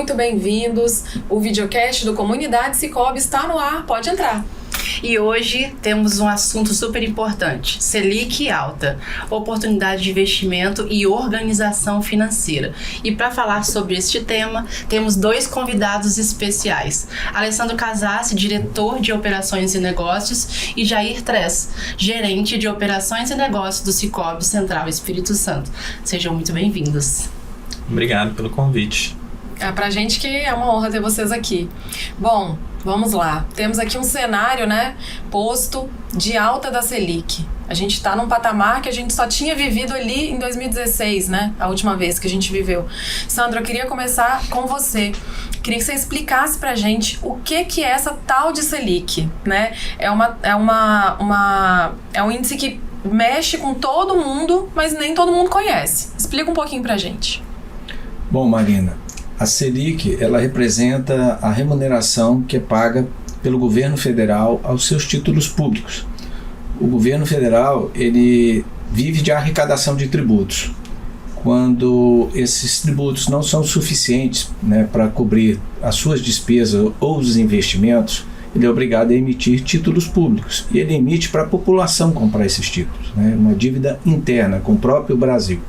muito bem-vindos. O videocast do Comunidade Sicoob está no ar, pode entrar. E hoje temos um assunto super importante, Selic alta, oportunidade de investimento e organização financeira. E para falar sobre este tema, temos dois convidados especiais, Alessandro Casassi, diretor de operações e negócios, e Jair Tress, gerente de operações e negócios do Sicoob Central Espírito Santo. Sejam muito bem-vindos. Obrigado pelo convite. Pra gente que é uma honra ter vocês aqui. Bom, vamos lá. Temos aqui um cenário, posto de alta da Selic. A gente está num patamar que a gente só tinha vivido ali em 2016, A última vez que a gente viveu. Sandra, eu queria começar com você. Queria que você explicasse pra gente o que é essa tal de Selic, É um índice que mexe com todo mundo, mas nem todo mundo conhece. Explica um pouquinho pra gente. Bom, Marina, a Selic, ela representa a remuneração que é paga pelo governo federal aos seus títulos públicos. O governo federal, ele vive de arrecadação de tributos. Quando esses tributos não são suficientes para cobrir as suas despesas ou os investimentos, ele é obrigado a emitir títulos públicos. E ele emite para a população comprar esses títulos, uma dívida interna com o próprio Brasil.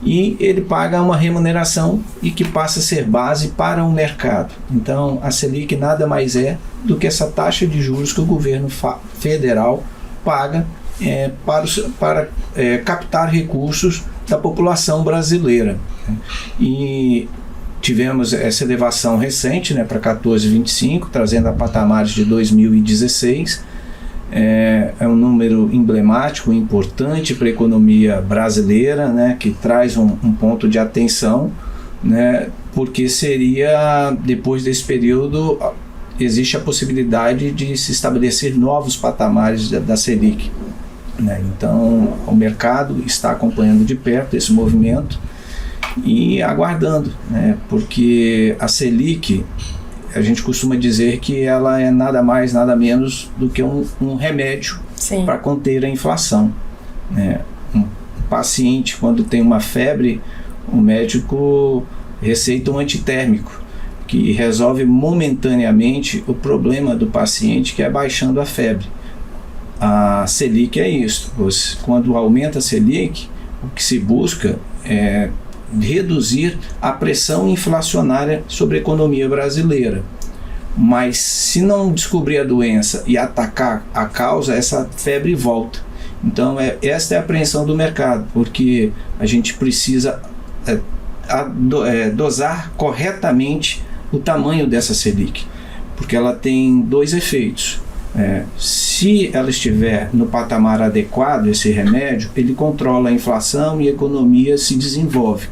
E ele paga uma remuneração e que passa a ser base para o mercado. Então, a Selic nada mais é do que essa taxa de juros que o governo federal paga para captar recursos da população brasileira. E tivemos essa elevação recente para 14,25, trazendo a patamares de 2016. É um número emblemático, importante para a economia brasileira, que traz um ponto de atenção, porque seria, depois desse período, existe a possibilidade de se estabelecer novos patamares da Selic. Então, o mercado está acompanhando de perto esse movimento e aguardando, porque a Selic, a gente costuma dizer que ela é nada mais, nada menos do que um remédio para conter a inflação. Um paciente, quando tem uma febre, o médico receita um antitérmico, que resolve momentaneamente o problema do paciente, que é baixando a febre. A Selic é isso. Quando aumenta a Selic, o que se busca é reduzir a pressão inflacionária sobre a economia brasileira. Mas se não descobrir a doença e atacar a causa, essa febre volta. Então esta é a apreensão do mercado, porque a gente precisa dosar corretamente o tamanho dessa Selic, porque ela tem dois efeitos. Se ela estiver no patamar adequado, esse remédio, ele controla a inflação e a economia se desenvolve.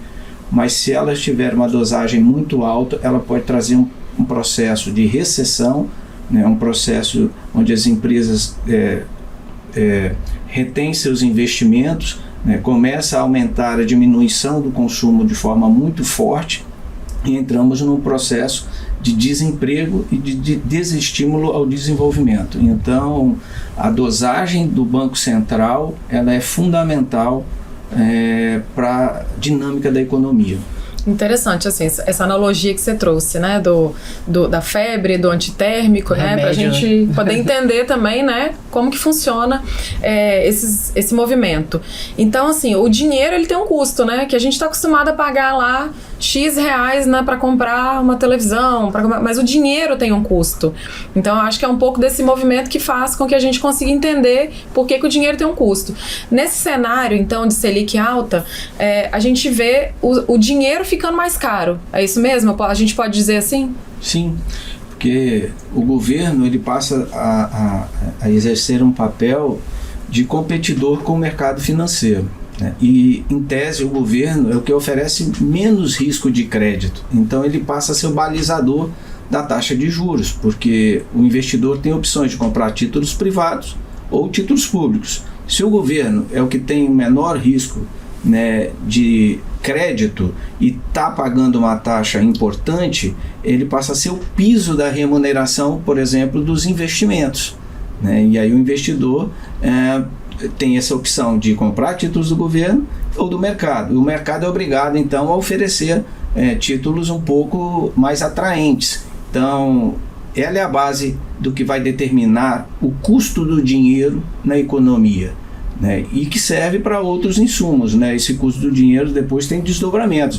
Mas se ela estiver uma dosagem muito alta, ela pode trazer um processo de recessão, um processo onde as empresas retêm seus investimentos, começa a aumentar a diminuição do consumo de forma muito forte e entramos num processo de desemprego e de desestímulo ao desenvolvimento. Então, a dosagem do Banco Central ela é fundamental para a dinâmica da economia. Interessante, assim, essa analogia que você trouxe, da febre, do antitérmico, pra gente poder entender também, como que funciona esse movimento. Então, assim, o dinheiro, ele tem um custo, que a gente está acostumado a pagar lá X reais, para comprar uma televisão, mas o dinheiro tem um custo. Então, eu acho que é um pouco desse movimento que faz com que a gente consiga entender por que o dinheiro tem um custo. Nesse cenário, então, de Selic alta, a gente vê o dinheiro ficando mais caro. É isso mesmo? A gente pode dizer assim? Sim, porque o governo ele passa a exercer um papel de competidor com o mercado financeiro. E, em tese, o governo é o que oferece menos risco de crédito. Então, ele passa a ser o balizador da taxa de juros, porque o investidor tem opções de comprar títulos privados ou títulos públicos. Se o governo é o que tem o menor risco de crédito e está pagando uma taxa importante, ele passa a ser o piso da remuneração, por exemplo, dos investimentos. E aí o investidor tem essa opção de comprar títulos do governo ou do mercado. E o mercado é obrigado, então, a oferecer títulos um pouco mais atraentes. Então, ela é a base do que vai determinar o custo do dinheiro na economia, né? E que serve para outros insumos, né? Esse custo do dinheiro depois tem desdobramentos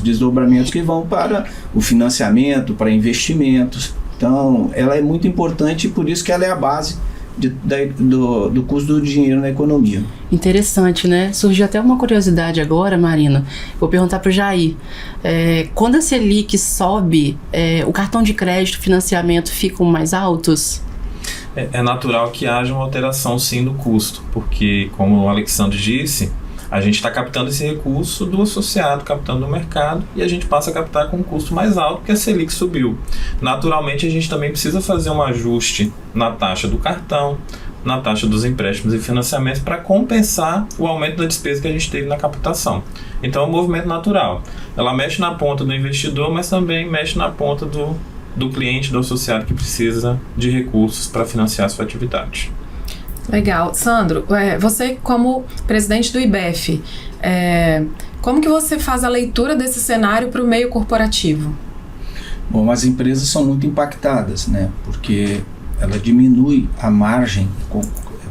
que vão para o financiamento, para investimentos. Então, ela é muito importante e por isso que ela é a base do custo do dinheiro na economia. Interessante, né? Surgiu até uma curiosidade agora, Marina. Vou perguntar para o Jair. Quando a Selic sobe, o cartão de crédito, financiamento ficam mais altos? É natural que haja uma alteração, sim, do custo, porque, como o Alexandre disse, a gente está captando esse recurso do associado, captando do mercado, e a gente passa a captar com um custo mais alto porque a Selic subiu. Naturalmente, a gente também precisa fazer um ajuste na taxa do cartão, na taxa dos empréstimos e financiamentos para compensar o aumento da despesa que a gente teve na captação. Então, é um movimento natural. Ela mexe na ponta do investidor, mas também mexe na ponta do cliente, do associado que precisa de recursos para financiar a sua atividade. Legal. Sandro, você como presidente do IBEF, como que você faz a leitura desse cenário para o meio corporativo? Bom, as empresas são muito impactadas, né? Porque ela diminui a margem,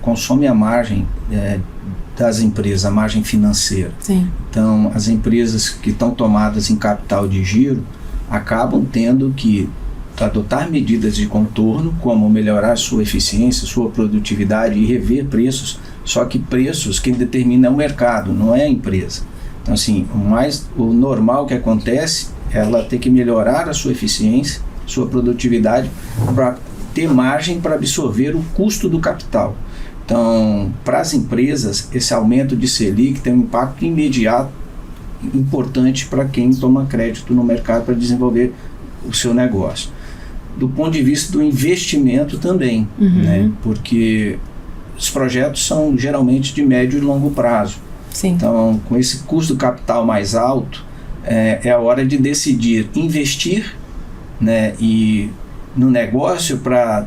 consome a margem das empresas, a margem financeira. Sim. Então, as empresas que estão tomadas em capital de giro acabam tendo que adotar medidas de contorno, como melhorar sua eficiência, sua produtividade e rever preços, só que preços quem determina é o mercado, não é a empresa. Então, assim, o normal que acontece é ela ter que melhorar a sua eficiência, sua produtividade, para ter margem para absorver o custo do capital. Então, para as empresas, esse aumento de Selic tem um impacto imediato importante para quem toma crédito no mercado para desenvolver o seu negócio. Do ponto de vista do investimento também, né? Porque os projetos são geralmente de médio e longo prazo. Sim. Então, com esse custo do capital mais alto, é a hora de decidir investir, né, e no negócio para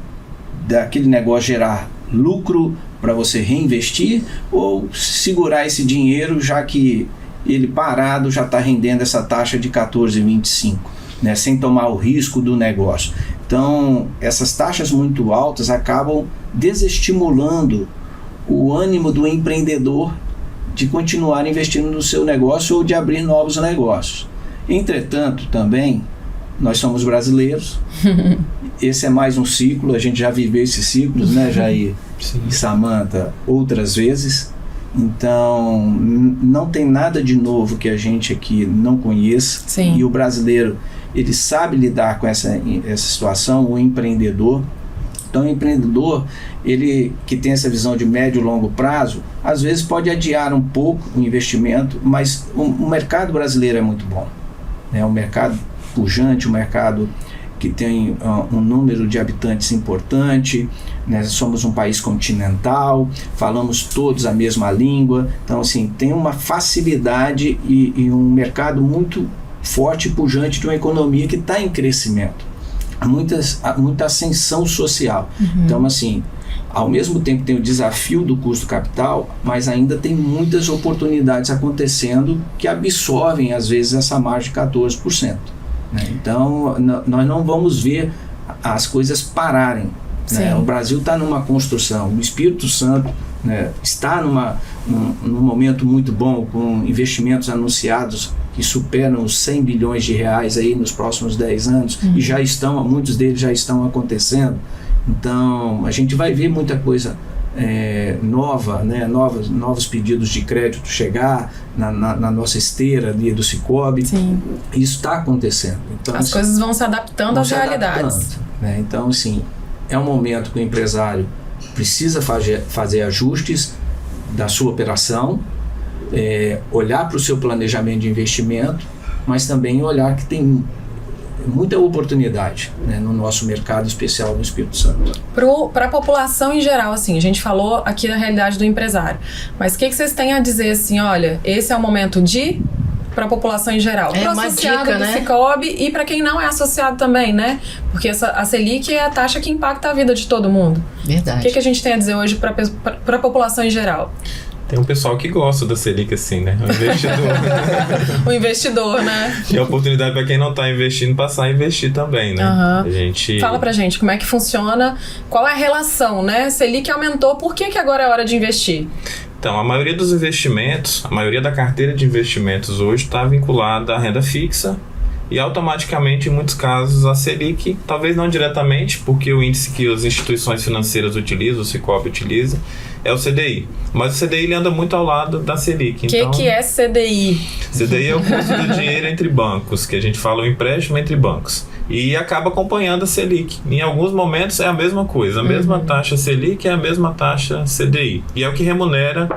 daquele negócio gerar lucro para você reinvestir ou segurar esse dinheiro já que ele parado já está rendendo essa taxa de 14,25, né, sem tomar o risco do negócio. Então, essas taxas muito altas acabam desestimulando o ânimo do empreendedor de continuar investindo no seu negócio ou de abrir novos negócios. Entretanto, também, nós somos brasileiros, esse é mais um ciclo, a gente já viveu esses ciclos, né, Jair e Samantha, outras vezes. Então, não tem nada de novo que a gente aqui não conheça. Sim. E o brasileiro, ele sabe lidar com essa situação, o empreendedor. Então, o empreendedor, ele que tem essa visão de médio e longo prazo, às vezes pode adiar um pouco o investimento, mas o mercado brasileiro é muito bom. É um mercado pujante, um mercado que tem um número de habitantes importante, né? Somos um país continental, falamos todos a mesma língua, então assim, tem uma facilidade e um mercado muito forte e pujante de uma economia que está em crescimento. Há muita ascensão social. Então assim, ao mesmo tempo tem o desafio do custo capital, mas ainda tem muitas oportunidades acontecendo que absorvem às vezes essa margem de 14%. Então, nós não vamos ver as coisas pararem. Né? O Brasil está numa construção, o Espírito Santo, né, está num momento muito bom, com investimentos anunciados que superam os 100 bilhões de reais aí nos próximos 10 anos, e já estão, muitos deles já estão acontecendo. Então, a gente vai ver muita coisa nova, né, novos pedidos de crédito chegar na nossa esteira ali do Cicobi. Sim. Isso está acontecendo. Então, as coisas vão se adaptando às realidades. Né? Então, assim, é um momento que o empresário precisa fazer ajustes da sua operação, olhar para o seu planejamento de investimento, mas também olhar que tem muita oportunidade, né, no nosso mercado especial no Espírito Santo. Para a população em geral, assim, a gente falou aqui da realidade do empresário, mas o que vocês têm a dizer assim, olha, esse é o momento para a população em geral, para o associado do Cicobi e para quem não é associado também, né? Porque a Selic é a taxa que impacta a vida de todo mundo. Verdade. O que a gente tem a dizer hoje para a população em geral? Tem um pessoal que gosta da Selic assim, né? O investidor. O investidor, né? E a oportunidade para quem não está investindo passar a investir também, né? A gente... Fala pra gente como é que funciona, qual é a relação, né? Selic aumentou, por que agora é hora de investir? Então, a maioria dos investimentos, a maioria da carteira de investimentos hoje está vinculada à renda fixa e automaticamente, em muitos casos, a Selic, talvez não diretamente, porque o índice que as instituições financeiras utilizam, o Sicoob utiliza, é o CDI. Mas o CDI ele anda muito ao lado da Selic. O que é CDI? CDI é o custo do dinheiro entre bancos, que a gente fala o empréstimo entre bancos. E acaba acompanhando a Selic. Em alguns momentos é a mesma coisa. A mesma taxa Selic é a mesma taxa CDI. E é o que remunera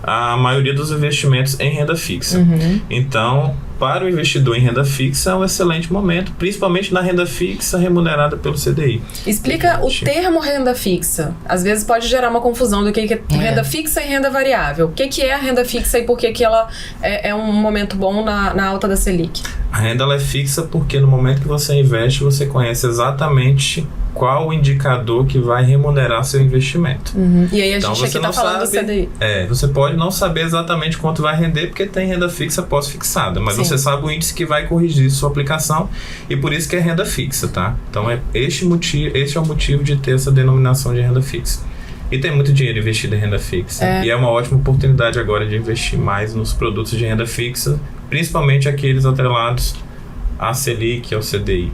a maioria dos investimentos em renda fixa. Então, para o investidor em renda fixa é um excelente momento, principalmente na renda fixa remunerada pelo CDI. Explica o termo renda fixa. Às vezes pode gerar uma confusão do que é renda fixa e renda variável. O que é a renda fixa e por que ela é um momento bom na alta da Selic? A renda ela é fixa porque no momento que você investe, você conhece exatamente qual o indicador que vai remunerar seu investimento. E aí a gente aqui está falando do CDI. Você pode não saber exatamente quanto vai render, porque tem renda fixa pós-fixada, mas você sabe o índice que vai corrigir sua aplicação e por isso que é renda fixa, tá? Então este é o motivo de ter essa denominação de renda fixa. E tem muito dinheiro investido em renda fixa. E é uma ótima oportunidade agora de investir mais nos produtos de renda fixa, principalmente aqueles atrelados a Selic, ao CDI.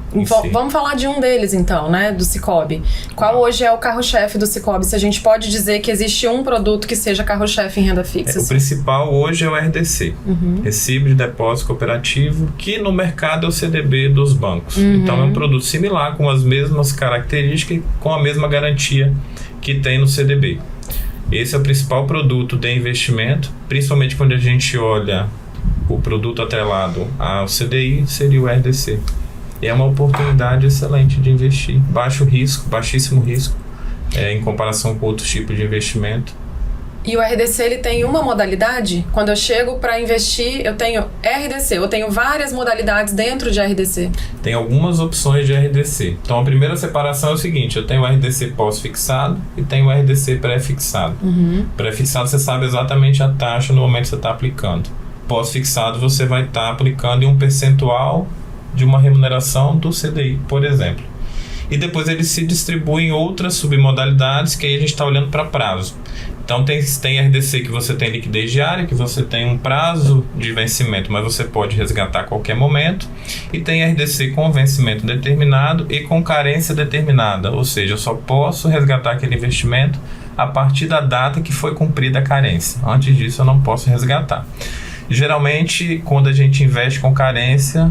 Vamos falar de um deles então, né? Do Sicoob. Qual hoje é o carro-chefe do Sicoob? Se a gente pode dizer que existe um produto que seja carro-chefe em renda fixa. O principal hoje é o RDC, Recibo de Depósito Cooperativo, que no mercado é o CDB dos bancos. Então é um produto similar, com as mesmas características e com a mesma garantia que tem no CDB. Esse é o principal produto de investimento, principalmente quando a gente olha o produto atrelado ao CDI, seria o RDC. E é uma oportunidade excelente de investir. Baixo risco, baixíssimo risco, em comparação com outros tipos de investimento. E o RDC, ele tem uma modalidade? Quando eu chego para investir, eu tenho RDC, eu tenho várias modalidades dentro de RDC? Tem algumas opções de RDC. Então, a primeira separação é o seguinte, eu tenho o RDC pós-fixado e tenho o RDC pré-fixado. Pré-fixado, você sabe exatamente a taxa no momento que você está aplicando. Pós-fixado, você vai estar aplicando em um percentual de uma remuneração do CDI, por exemplo. E depois ele se distribui em outras submodalidades, que aí a gente está olhando para prazo. Então tem RDC que você tem liquidez diária, que você tem um prazo de vencimento, mas você pode resgatar a qualquer momento. E tem RDC com vencimento determinado e com carência determinada, ou seja, eu só posso resgatar aquele investimento a partir da data que foi cumprida a carência. Antes disso eu não posso resgatar. Geralmente, quando a gente investe com carência,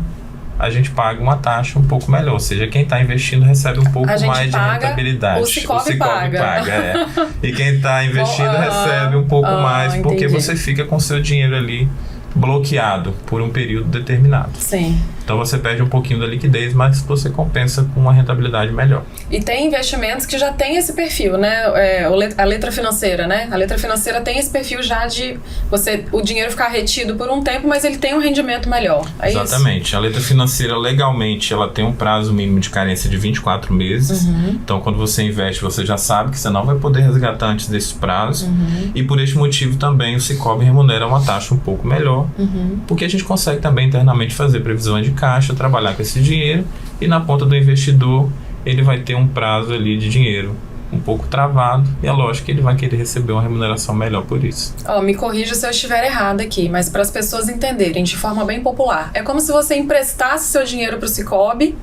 a gente paga uma taxa um pouco melhor. Ou seja, quem está investindo recebe um pouco mais de rentabilidade. O Sicoob paga. E quem está investindo recebe um pouco mais, porque você fica com seu dinheiro ali bloqueado por um período determinado. Sim. Então você perde um pouquinho da liquidez, mas você compensa com uma rentabilidade melhor. E tem investimentos que já tem esse perfil, né? A letra financeira, né? A letra financeira tem esse perfil já de o dinheiro ficar retido por um tempo, mas ele tem um rendimento melhor. É exatamente. Isso? A letra financeira, legalmente, ela tem um prazo mínimo de carência de 24 meses. Então, quando você investe, você já sabe que você não vai poder resgatar antes desse prazo. E por este motivo também o Sicoob remunera uma taxa um pouco melhor, porque a gente consegue também internamente fazer previsões de caixa, trabalhar com esse dinheiro, e na ponta do investidor ele vai ter um prazo ali de dinheiro um pouco travado, e é lógico que ele vai querer receber uma remuneração melhor por isso. Me corrija se eu estiver errado aqui, mas para as pessoas entenderem de forma bem popular, é como se você emprestasse seu dinheiro para o Sicoob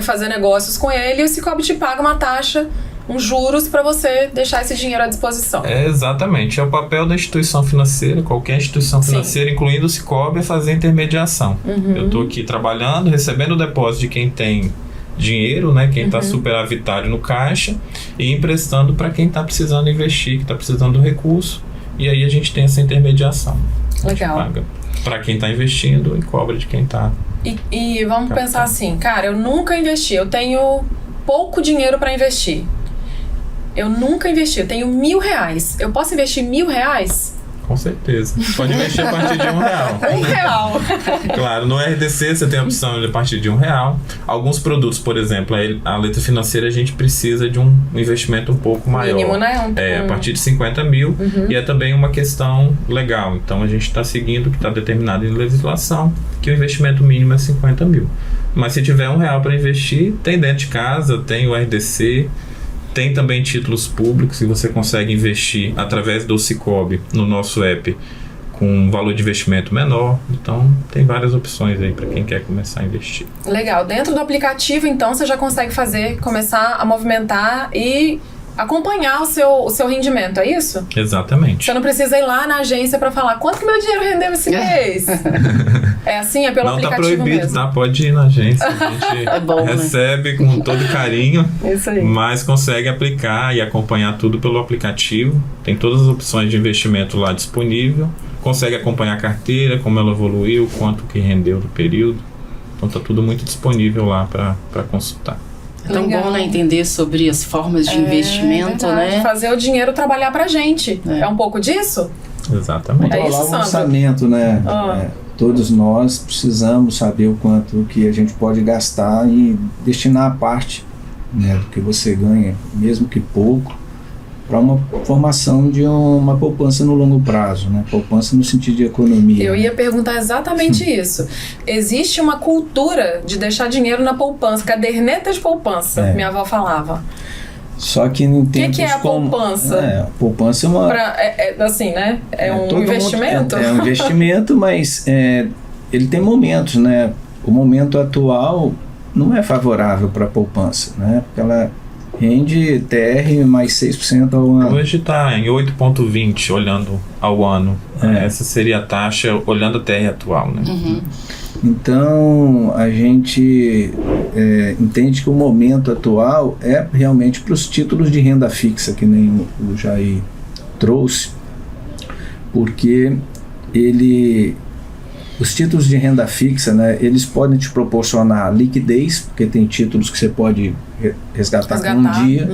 fazer negócios com ele, e o Sicoob te paga uma taxa, uns juros, para você deixar esse dinheiro à disposição. Exatamente. É o papel da instituição financeira, qualquer instituição financeira, incluindo o Sicoob, é fazer intermediação. Eu estou aqui trabalhando, recebendo o depósito de quem tem dinheiro, né, quem está superavitário no caixa, e emprestando para quem está precisando investir, que está precisando do recurso, e aí a gente tem essa intermediação. Legal. Paga para quem está investindo e cobra de quem está... E vamos pensar assim, cara, eu nunca investi, eu tenho pouco dinheiro para investir. Eu nunca investi, eu tenho R$1.000. Eu posso investir R$1.000? Com certeza. Pode investir a partir de R$1. R$1. Claro, no RDC você tem a opção de a partir de R$1. Alguns produtos, por exemplo, a letra financeira a gente precisa de um investimento um pouco maior. Mínimo, né? A partir de 50 mil. E é também uma questão legal. Então a gente está seguindo o que está determinado em legislação, que o investimento mínimo é 50 mil. Mas se tiver R$1 para investir, tem dentro de casa, tem o RDC, tem também títulos públicos que você consegue investir através do Sicoob no nosso app com um valor de investimento menor. Então, tem várias opções aí para quem quer começar a investir. Legal. Dentro do aplicativo, então, você já consegue começar a movimentar e acompanhar o seu rendimento, é isso? Exatamente. Você não precisa ir lá na agência para falar quanto que meu dinheiro rendeu esse mês. É assim, é pelo não aplicativo tá proibido, mesmo. tá? Pode ir na agência. A gente recebe com todo carinho, isso aí. Mas consegue aplicar e acompanhar tudo pelo aplicativo. Tem todas as opções de investimento lá disponível. Consegue acompanhar a carteira, como ela evoluiu, quanto que rendeu no período. Então tá tudo muito disponível lá para consultar. É tão bom, né, entender sobre as formas de investimento, verdade. né? Fazer o dinheiro trabalhar pra gente. É um pouco disso? Exatamente. Controlar o orçamento, né? Todos nós precisamos saber o quanto que a gente pode gastar e destinar a parte, né, do que você ganha, mesmo que pouco, para uma formação de uma poupança no longo prazo, né? Poupança no sentido de economia. Eu ia perguntar exatamente isso. Existe uma cultura de deixar dinheiro na poupança, caderneta de poupança, minha avó falava. Só que em tempos que é a poupança? Poupança é uma... assim, né? É um investimento? É um investimento, mas ele tem momentos, né? O momento atual não é favorável para a poupança, né? Porque ela rende TR mais 6% ao ano. Hoje está em 8,20 olhando ao ano. Essa seria a taxa olhando a TR atual, né? Então a gente entende que o momento atual é realmente para os títulos de renda fixa, que nem o Jair trouxe, porque os títulos de renda fixa, né, eles podem te proporcionar liquidez, porque tem títulos que você pode resgatar com um dia,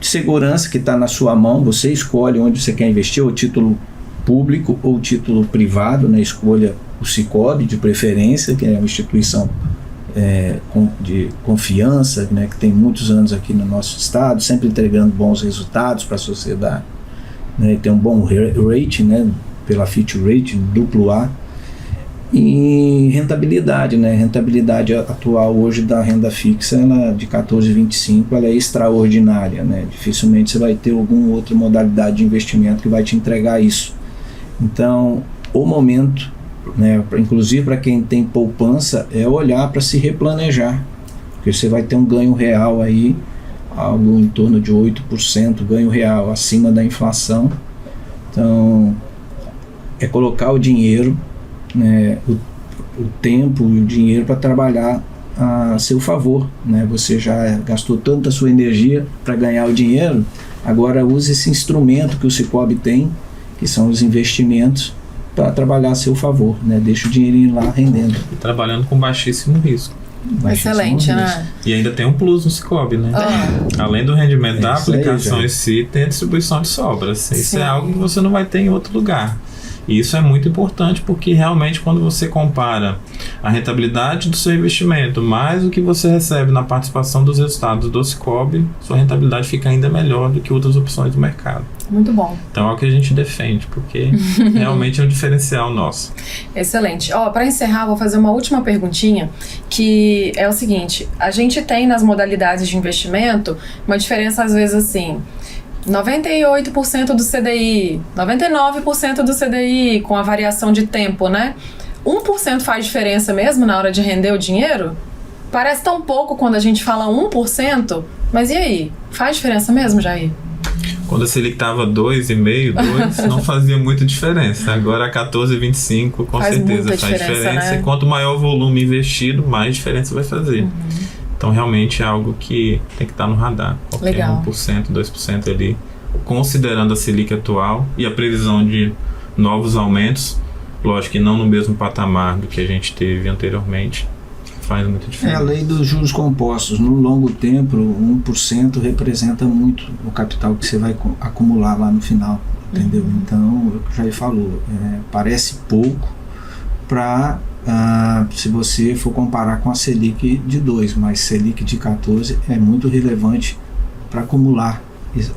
segurança que está na sua mão, você escolhe onde você quer investir, ou título público ou título privado, né, escolha o Sicoob de preferência, que é uma instituição de confiança, né, que tem muitos anos aqui no nosso estado, sempre entregando bons resultados para a sociedade, né, tem um bom rating, né, pela Fitch Rating, AA, e rentabilidade, né, rentabilidade atual hoje da renda fixa, ela de 14,25, ela é extraordinária, né, dificilmente você vai ter alguma outra modalidade de investimento que vai te entregar isso. Então, o momento, né, inclusive para quem tem poupança, é olhar para se replanejar, porque você vai ter um ganho real aí, algo em torno de 8% ganho real acima da inflação. Então, é colocar o dinheiro, né, o tempo e o dinheiro para trabalhar a seu favor, né? Você já gastou tanta a sua energia para ganhar o dinheiro, agora use esse instrumento que o Sicoob tem, que são os investimentos, para trabalhar a seu favor, né? Deixa o dinheirinho lá rendendo. E trabalhando com baixíssimo risco. Excelente, né? E ainda tem um plus no Sicoob, né? Além do rendimento da aplicação em si, tem a distribuição de sobras. Isso é algo que você não vai ter em outro lugar. E isso é muito importante porque realmente quando você compara a rentabilidade do seu investimento mais o que você recebe na participação dos resultados do Sicoob, sua rentabilidade fica ainda melhor do que outras opções do mercado. Muito bom. Então é o que a gente defende, porque realmente é um diferencial nosso. Excelente. Para encerrar, vou fazer uma última perguntinha, que é o seguinte: a gente tem nas modalidades de investimento uma diferença às vezes assim, 98% do CDI, 99% do CDI, com a variação de tempo, né? 1% faz diferença mesmo na hora de render o dinheiro? Parece tão pouco quando a gente fala 1%, mas e aí? Faz diferença mesmo, Jair? Quando a Selic estava 2,5%, 2%, não fazia muita diferença. Agora a 14,25% com certeza faz diferença. Né? E quanto maior o volume investido, mais diferença vai fazer. Então realmente é algo que tem que estar no radar. Qualquer 1%, 2% ali, considerando a Selic atual e a previsão de novos aumentos, lógico que não no mesmo patamar do que a gente teve anteriormente, faz muita diferença. É a lei dos juros compostos. No longo tempo, 1% representa muito o capital que você vai acumular lá no final entendeu? Então, eu já falou, parece pouco para se você for comparar com a Selic de 2, mas Selic de 14 é muito relevante para acumular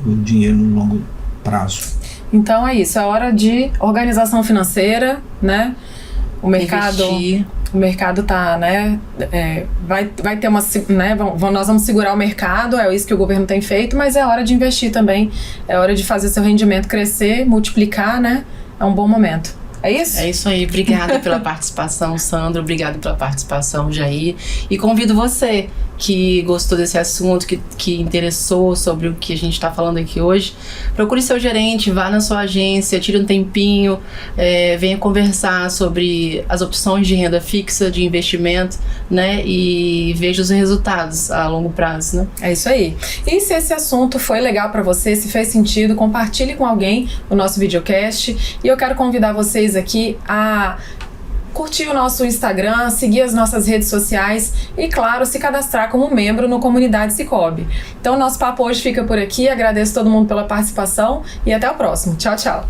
o dinheiro no longo prazo. Então é isso, é hora de organização financeira, né? O mercado tá, né? Vai ter uma, né? Nós vamos segurar o mercado, é isso que o governo tem feito, mas é hora de investir também, é hora de fazer seu rendimento crescer, multiplicar, né? É um bom momento. É isso? É isso aí. Obrigada pela participação, Sandro. Obrigado pela participação, Jair. E convido você que gostou desse assunto, que interessou sobre o que a gente está falando aqui hoje, procure seu gerente, vá na sua agência, tire um tempinho, venha conversar sobre as opções de renda fixa, de investimento, né? E veja os resultados a longo prazo, né? É isso aí. E se esse assunto foi legal para você, se fez sentido, compartilhe com alguém o nosso videocast. E eu quero convidar vocês aqui a curtir o nosso Instagram, seguir as nossas redes sociais e, claro, se cadastrar como membro no Comunidade Sicoob. Então, nosso papo hoje fica por aqui. Agradeço todo mundo pela participação e até o próximo. Tchau, tchau.